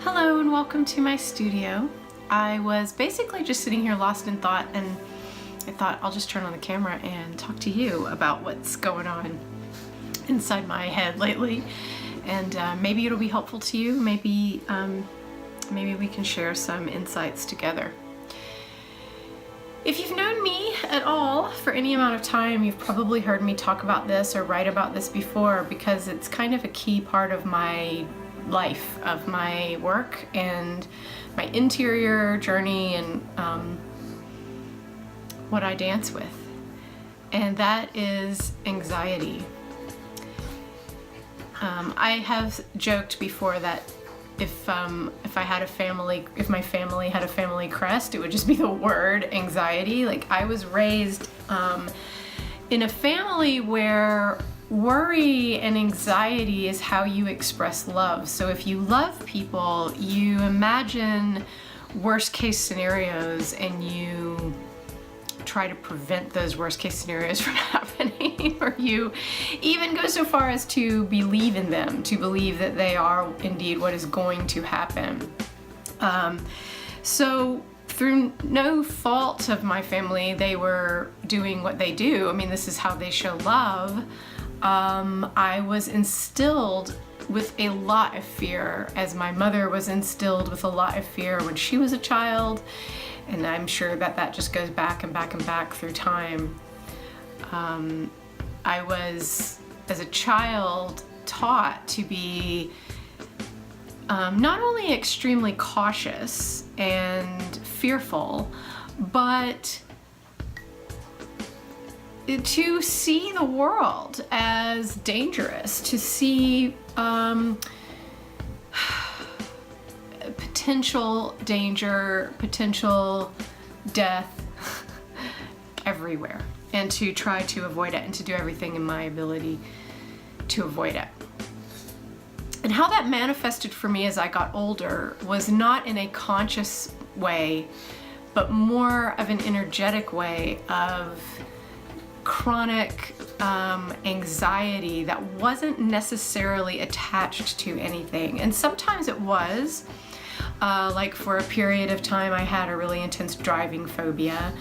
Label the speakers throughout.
Speaker 1: Hello and welcome to my studio. I was basically just sitting here lost in thought, and I thought I'll just turn on the camera and talk to you about what's going on inside my head lately, and maybe it'll be helpful to you. Maybe we can share some insights together. If you've known me at all for any amount of time, you've probably heard me talk about this or write about this before, because it's kind of a key part of my life, of my work and my interior journey, and what I dance with, and that is anxiety. I have joked before that if I had a family, if my family had a family crest, it would just be the word anxiety. Like, I was raised in a family where worry and anxiety is how you express love. So if you love people, you imagine worst case scenarios and you try to prevent those worst case scenarios from happening, or you even go so far as to believe in them, to believe that they are indeed what is going to happen. So through no fault of my family, they were doing what they do. I mean, this is how they show love. I was instilled with a lot of fear, as my mother was instilled with a lot of fear when she was a child, and I'm sure that just goes back and back and back through time. I was, as a child, taught to be not only extremely cautious and fearful, but to see the world as dangerous, to see potential danger, potential death everywhere, and to try to avoid it, and to do everything in my ability to avoid it. And how that manifested for me as I got older was not in a conscious way, but more of an energetic way of chronic anxiety that wasn't necessarily attached to anything. And sometimes it was, like for a period of time I had a really intense driving phobia.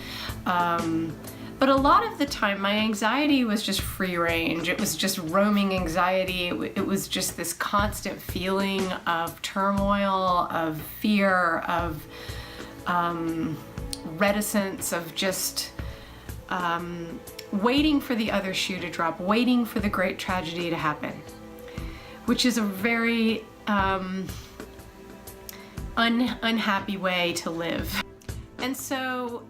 Speaker 1: But a lot of the time my anxiety was just free range. It was just roaming anxiety. It was just this constant feeling of turmoil, of fear, of reticence, of just waiting for the other shoe to drop, waiting for the great tragedy to happen, which is a very unhappy way to live. And so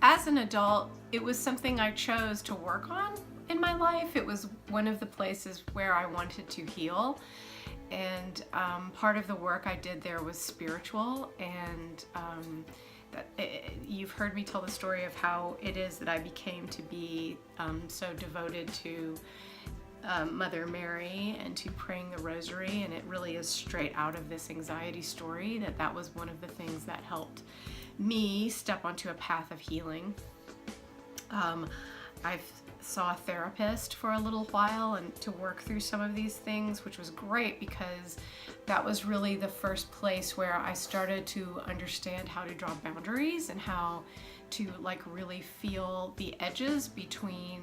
Speaker 1: as an adult, it was something I chose to work on in my life. It was one of the places where I wanted to heal, and part of the work I did there was spiritual, and you've heard me tell the story of how it is that I became to be so devoted to Mother Mary and to praying the rosary, and it really is straight out of this anxiety story that was one of the things that helped me step onto a path of healing. I saw a therapist for a little while and to work through some of these things, which was great, because that was really the first place where I started to understand how to draw boundaries and how to really feel the edges between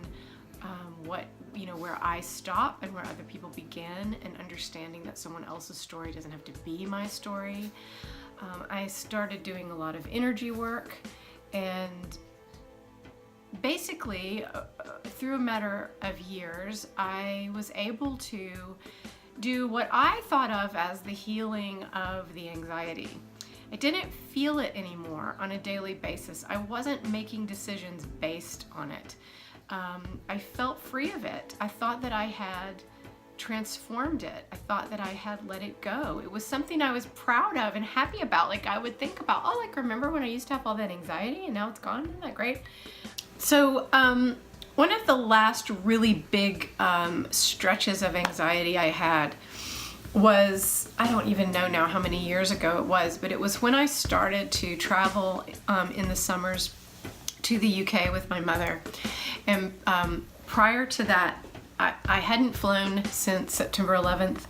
Speaker 1: where I stop and where other people begin, and understanding that someone else's story doesn't have to be my story. I started doing a lot of energy work, and basically through a matter of years, I was able to do what I thought of as the healing of the anxiety. I didn't feel it anymore on a daily basis. I wasn't making decisions based on it. I felt free of it. I thought that I had transformed it. I thought that I had let it go. It was something I was proud of and happy about. Like, I would think about, remember when I used to have all that anxiety and now it's gone? Isn't that great? So one of the last really big stretches of anxiety I had was, I don't even know now how many years ago it was, but it was when I started to travel in the summers to the UK with my mother. And prior to that, I hadn't flown since September 11th.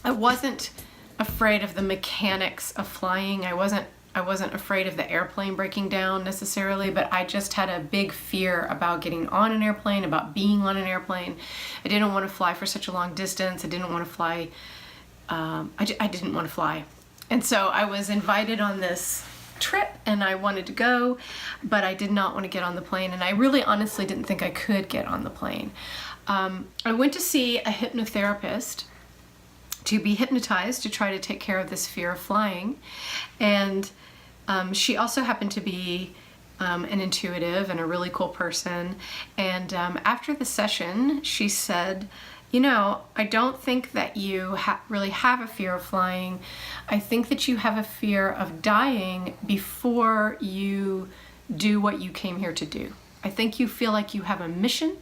Speaker 1: I wasn't afraid of the mechanics of flying. I wasn't afraid of the airplane breaking down necessarily, but I just had a big fear about getting on an airplane, about being on an airplane. I didn't want to fly for such a long distance. I didn't want to fly. I didn't want to fly. And so I was invited on this trip and I wanted to go, but I did not want to get on the plane. And I really honestly didn't think I could get on the plane. I went to see a hypnotherapist to be hypnotized to try to take care of this fear of flying. And she also happened to be an intuitive and a really cool person. And after the session, she said, you know, I don't think that you really have a fear of flying. I think that you have a fear of dying before you do what you came here to do. I think you feel like you have a mission,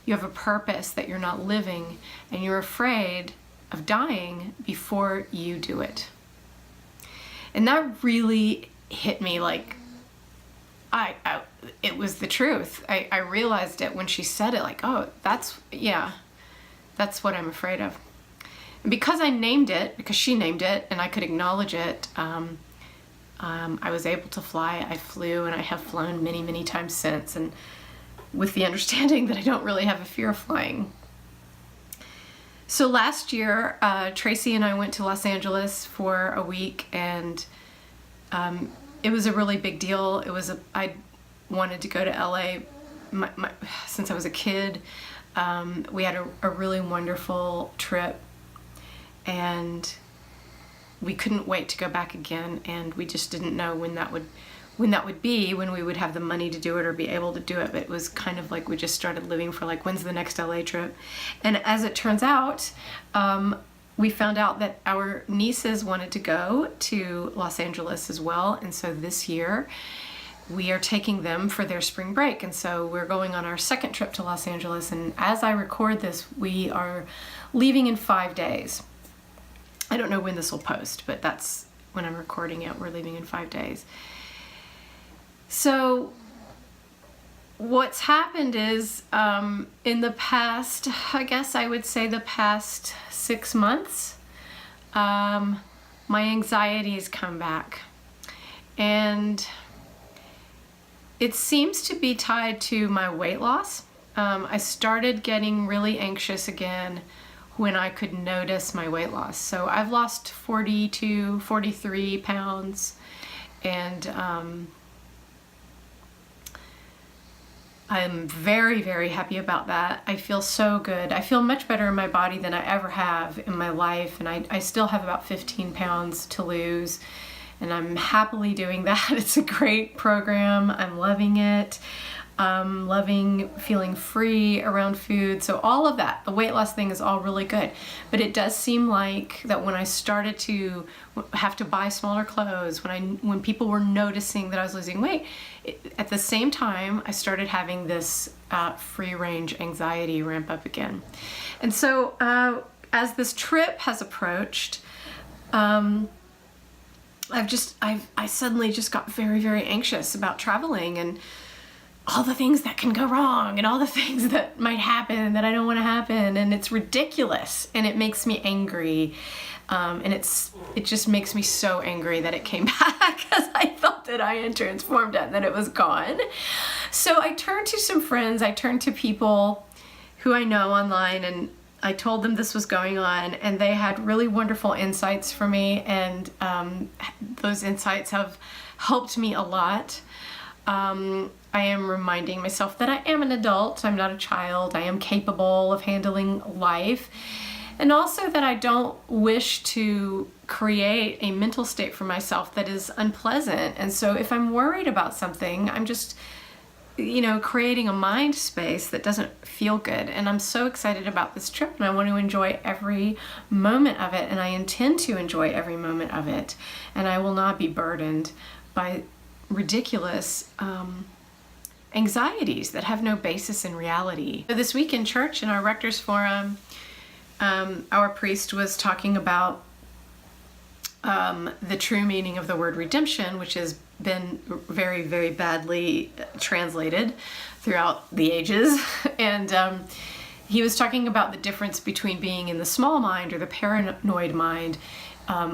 Speaker 1: you have a purpose that you're not living, and you're afraid of dying before you do it. And that really hit me like, it was the truth. I realized it when she said it, like, oh, that's what I'm afraid of. And because I named it, because she named it, and I could acknowledge it, I was able to fly. I flew, and I have flown many, many times since, and with the understanding that I don't really have a fear of flying. So last year, Tracy and I went to Los Angeles for a week, and it was a really big deal. I wanted to go to LA since I was a kid. We had a really wonderful trip, and we couldn't wait to go back again, and we just didn't know when that would be, when we would have the money to do it or be able to do it. But it was kind of like we just started living for like, when's the next LA trip? And as it turns out, we found out that our nieces wanted to go to Los Angeles as well, and so this year we are taking them for their spring break. And so we're going on our second trip to Los Angeles, and as I record this, we are leaving in 5 days. I don't know when this will post, but that's when I'm recording it. We're leaving in 5 days. So what's happened is, in the past, I guess I would say the past 6 months, my anxiety's come back. And it seems to be tied to my weight loss. I started getting really anxious again when I could notice my weight loss. So I've lost 42, 43 pounds, and I'm very, very happy about that. I feel so good. I feel much better in my body than I ever have in my life, and I still have about 15 pounds to lose. And I'm happily doing that. It's a great program. I'm loving it. Loving feeling free around food. So all of that, the weight loss thing is all really good. But it does seem like that when I started to have to buy smaller clothes, when people were noticing that I was losing weight, at the same time, I started having this free range anxiety ramp up again. And so as this trip has approached, I suddenly just got very, very anxious about traveling and all the things that can go wrong and all the things that might happen that I don't want to happen, and it's ridiculous, and it makes me angry, and it just makes me so angry that it came back, because I thought that I had transformed it and that it was gone. So I turned to some friends, I turned to people who I know online, and I told them this was going on, and they had really wonderful insights for me, and those insights have helped me a lot. I am reminding myself that I am an adult, I'm not a child, I am capable of handling life, and also that I don't wish to create a mental state for myself that is unpleasant. And so if I'm worried about something, I'm just creating a mind space that doesn't feel good. And I'm so excited about this trip, and I want to enjoy every moment of it, and I intend to enjoy every moment of it, and I will not be burdened by ridiculous anxieties that have no basis in reality. So this week in church, in our Rector's Forum, our priest was talking about the true meaning of the word redemption, which has been very, very badly translated throughout the ages. And he was talking about the difference between being in the small mind or the paranoid mind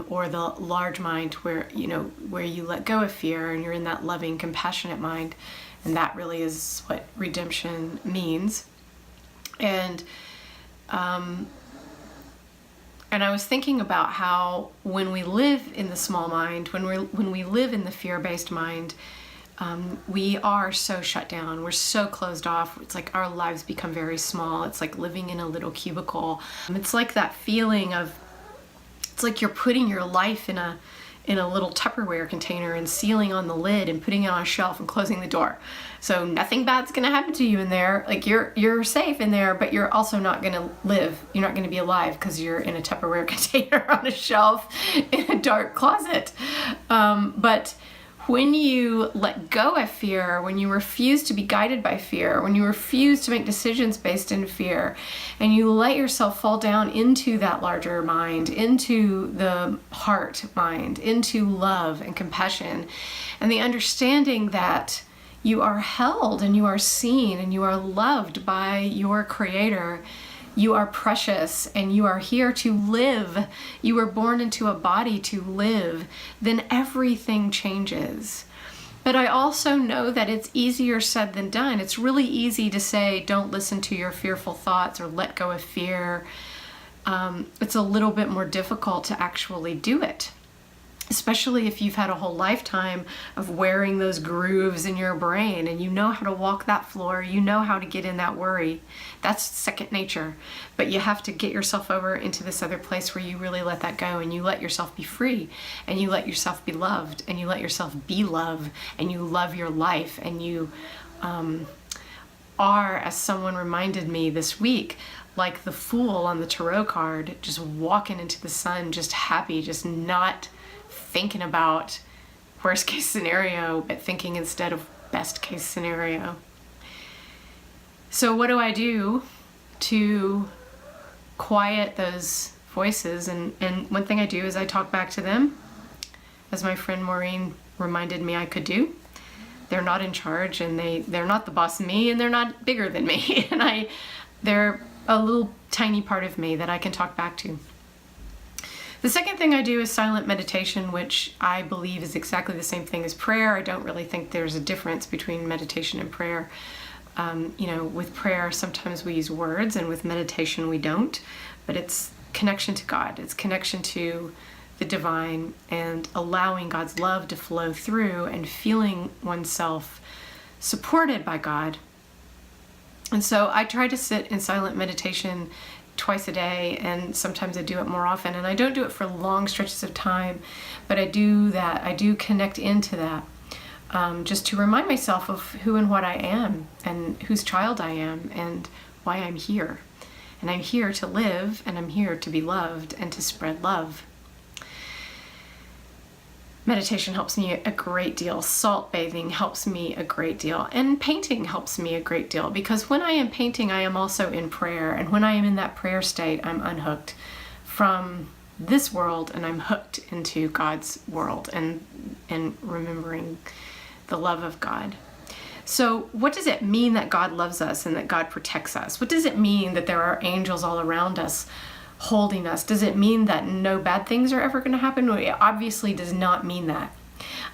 Speaker 1: or the large mind where you let go of fear and you're in that loving, compassionate mind. And that really is what redemption means. And I was thinking about how when we live in the small mind, when we live in the fear-based mind, we are so shut down. We're so closed off. It's like our lives become very small. It's like living in a little cubicle. It's like that feeling of, it's like you're putting your life in a little Tupperware container and sealing on the lid and putting it on a shelf and closing the door. So nothing bad's gonna happen to you in there. Like you're safe in there, but you're also not gonna live. You're not gonna be alive because you're in a Tupperware container on a shelf in a dark closet. But when you let go of fear, when you refuse to be guided by fear, when you refuse to make decisions based in fear, and you let yourself fall down into that larger mind, into the heart mind, into love and compassion, and the understanding that you are held and you are seen and you are loved by your Creator. You are precious and you are here to live. You were born into a body to live. Then everything changes. But I also know that it's easier said than done. It's really easy to say, don't listen to your fearful thoughts or let go of fear. It's a little bit more difficult to actually do it, especially if you've had a whole lifetime of wearing those grooves in your brain and you know how to walk that floor, you know how to get in that worry. That's second nature. But you have to get yourself over into this other place where you really let that go and you let yourself be free and you let yourself be loved and you let yourself be love and you love your life and you are, as someone reminded me this week, like the fool on the tarot card, just walking into the sun, just happy, just not thinking about worst case scenario, but thinking instead of best case scenario. So what do I do to quiet those voices? And one thing I do is I talk back to them, as my friend Maureen reminded me I could do. They're not in charge and they're not the boss of me and they're not bigger than me. And they're a little tiny part of me that I can talk back to. The second thing I do is silent meditation, which I believe is exactly the same thing as prayer. I don't really think there's a difference between meditation and prayer. With prayer, sometimes we use words, and with meditation, we don't. But it's connection to God. It's connection to the divine and allowing God's love to flow through and feeling oneself supported by God. And so I try to sit in silent meditation twice a day, and sometimes I do it more often, and I don't do it for long stretches of time, but I do that. I do connect into that, just to remind myself of who and what I am and whose child I am and why I'm here. And I'm here to live, and I'm here to be loved and to spread love. Meditation helps me a great deal. Salt bathing helps me a great deal. And painting helps me a great deal, because when I am painting, I am also in prayer. And when I am in that prayer state, I'm unhooked from this world and I'm hooked into God's world and remembering the love of God. So what does it mean that God loves us and that God protects us? What does it mean that there are angels all around us holding us? Does it mean that no bad things are ever going to happen? It obviously does not mean that.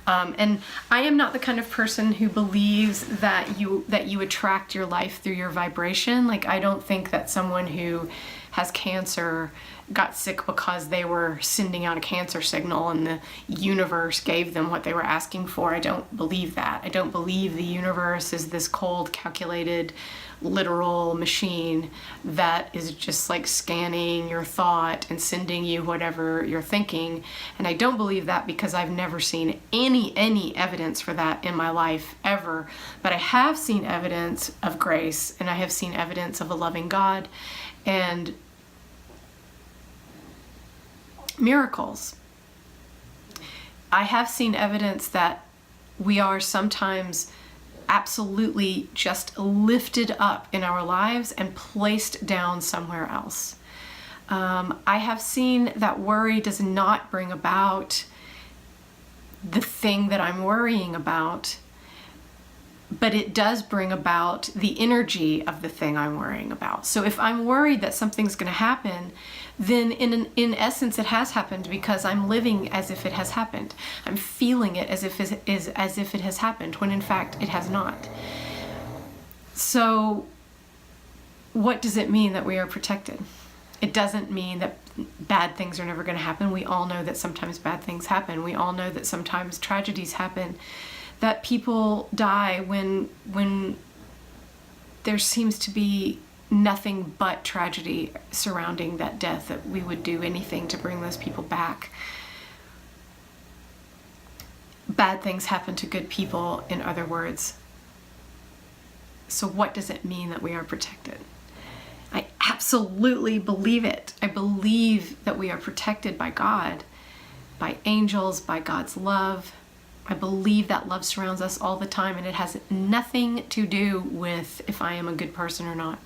Speaker 1: And I am not the kind of person who believes that you attract your life through your vibration. Like, I don't think that someone who has cancer got sick because they were sending out a cancer signal and the universe gave them what they were asking for. I don't believe that. I don't believe the universe is this cold, calculated, literal machine that is just like scanning your thought and sending you whatever you're thinking. And I don't believe that because I've never seen any evidence for that in my life ever. But I have seen evidence of grace, and I have seen evidence of a loving God and miracles. I have seen evidence that we are sometimes absolutely just lifted up in our lives and placed down somewhere else. I have seen that worry does not bring about the thing that I'm worrying about. but it does bring about the energy of the thing I'm worrying about. So if I'm worried that something's going to happen, then in essence it has happened, because I'm living as if it has happened. I'm feeling it as if it has happened, when in fact it has not. So what does it mean that we are protected? It doesn't mean that bad things are never going to happen. We all know that sometimes bad things happen. We all know that sometimes tragedies happen, that people die when there seems to be nothing but tragedy surrounding that death, that we would do anything to bring those people back. Bad things happen to good people, in other words. So what does it mean that we are protected? I absolutely believe it. I believe that we are protected by God, by angels, by God's love. I believe that love surrounds us all the time, and it has nothing to do with if I am a good person or not.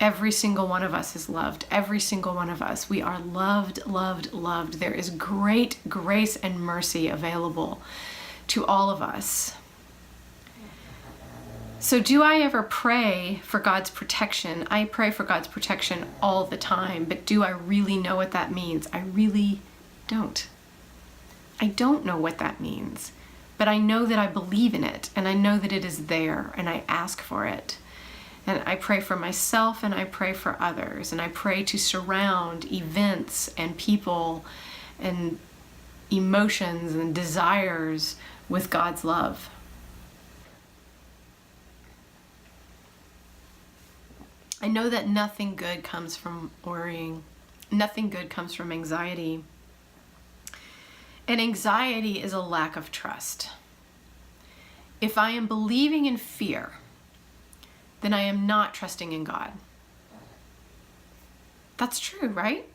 Speaker 1: Every single one of us is loved. Every single one of us. We are loved, loved, loved. There is great grace and mercy available to all of us. So do I ever pray for God's protection? I pray for God's protection all the time, but do I really know what that means? I really don't. I don't know what that means, but I know that I believe in it, and I know that it is there, and I ask for it. And I pray for myself, and I pray for others, and I pray to surround events and people and emotions and desires with God's love. I know that nothing good comes from worrying. Nothing good comes from anxiety. And anxiety is a lack of trust. If I am believing in fear, then I am not trusting in God. That's true, right?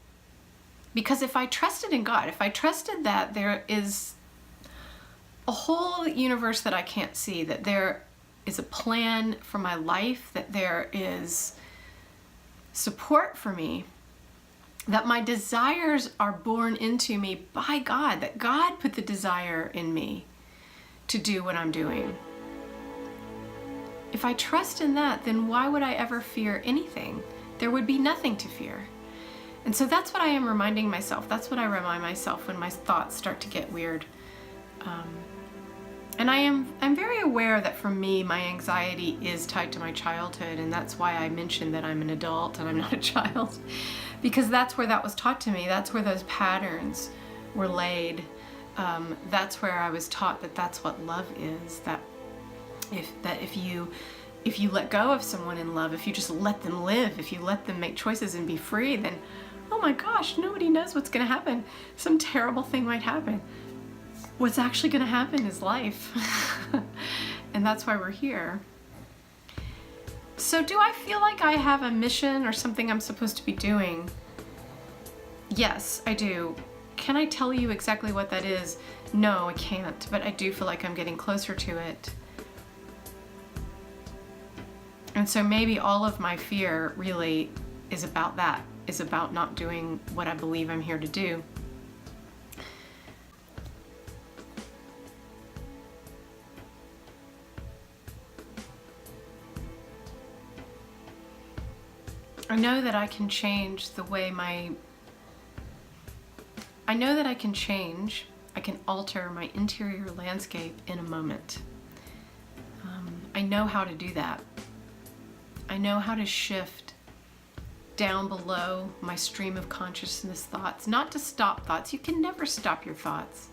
Speaker 1: Because if I trusted in God, if I trusted that there is a whole universe that I can't see, that there is a plan for my life, that there is support for me, that my desires are born into me by God, that God put the desire in me to do what I'm doing. If I trust in that, then why would I ever fear anything? There would be nothing to fear. And so that's what I am reminding myself. That's what I remind myself when my thoughts start to get weird. And I'm very aware that for me, my anxiety is tied to my childhood, and that's why I mentioned that I'm an adult and I'm not a child, because that's where that was taught to me. That's where those patterns were laid. That's where I was taught that that's what love is. That if you let go of someone in love, if you just let them live, if you let them make choices and be free, then oh my gosh, nobody knows what's going to happen. Some terrible thing might happen. What's actually going to happen is life. And that's why we're here. So do I feel like I have a mission or something I'm supposed to be doing? Yes, I do. Can I tell you exactly what that is? No, I can't, but I do feel like I'm getting closer to it. And so maybe all of my fear really is about that, is about not doing what I believe I'm here to do. I know that I can change the way I can alter my interior landscape in a moment. I know how to do that. I know how to shift down below my stream of consciousness thoughts, not to stop thoughts. You can never stop your thoughts,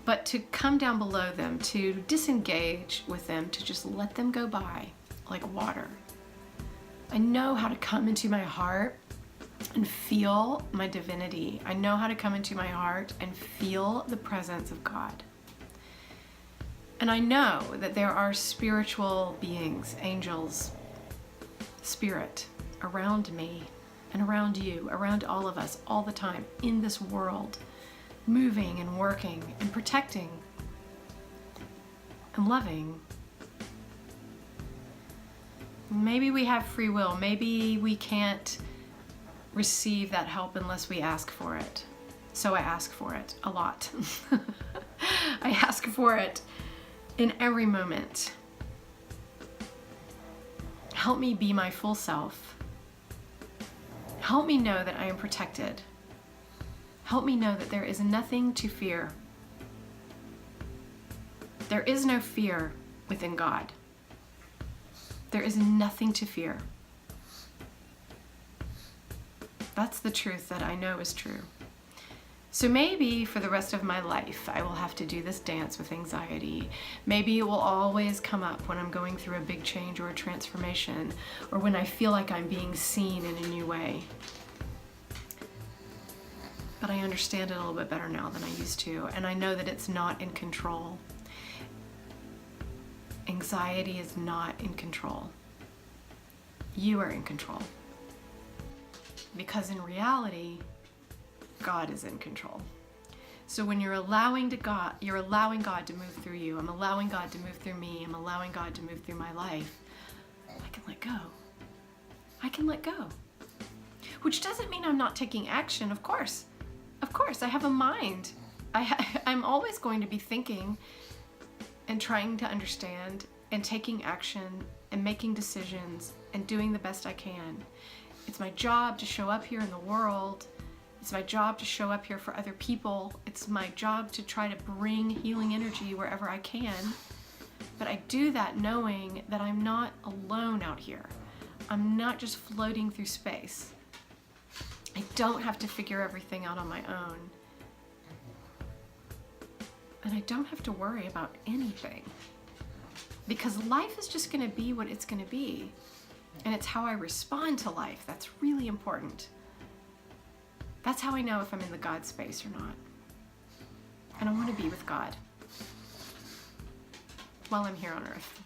Speaker 1: but to come down below them, to disengage with them, to just let them go by like water. I know how to come into my heart and feel my divinity. I know how to come into my heart and feel the presence of God. And I know that there are spiritual beings, angels, spirit around me and around you, around all of us, all the time, in this world, moving and working and protecting and loving. Maybe we have free will. Maybe we can't receive that help unless we ask for it. So I ask for it a lot. I ask for it in every moment. Help me be my full self. Help me know that I am protected. Help me know that there is nothing to fear. There is no fear within God. There is nothing to fear. That's the truth that I know is true. So maybe for the rest of my life, I will have to do this dance with anxiety. Maybe it will always come up when I'm going through a big change or a transformation, or when I feel like I'm being seen in a new way. But I understand it a little bit better now than I used to, and I know that it's not in control. Anxiety is not in control. You are in control. Because in reality, God is in control. So when you're allowing God to move through you. I'm allowing God to move through me. I'm allowing God to move through my life. I can let go. I can let go. Which doesn't mean I'm not taking action, of course. Of course, I have a mind. I'm always going to be thinking and trying to understand and taking action and making decisions and doing the best I can. It's my job to show up here in the world. It's my job to show up here for other people. It's my job to try to bring healing energy wherever I can. But I do that knowing that I'm not alone out here. I'm not just floating through space. I don't have to figure everything out on my own. And I don't have to worry about anything. Because life is just going to be what it's going to be. And it's how I respond to life that's really important. That's how I know if I'm in the God space or not. And I want to be with God while I'm here on earth.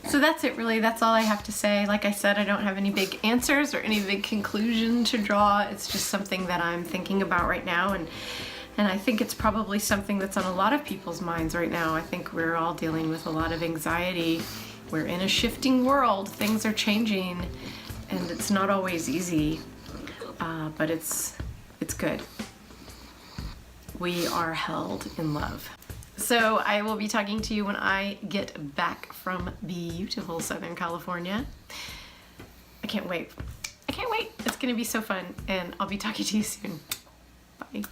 Speaker 1: So that's it, really. That's all I have to say. Like I said, I don't have any big answers or any big conclusion to draw. It's just something that I'm thinking about right now. And I think it's probably something that's on a lot of people's minds right now. I think we're all dealing with a lot of anxiety. We're in a shifting world. Things are changing, and it's not always easy, but it's good. We are held in love. So I will be talking to you when I get back from beautiful Southern California. I can't wait. I can't wait. It's going to be so fun, and I'll be talking to you soon. Bye.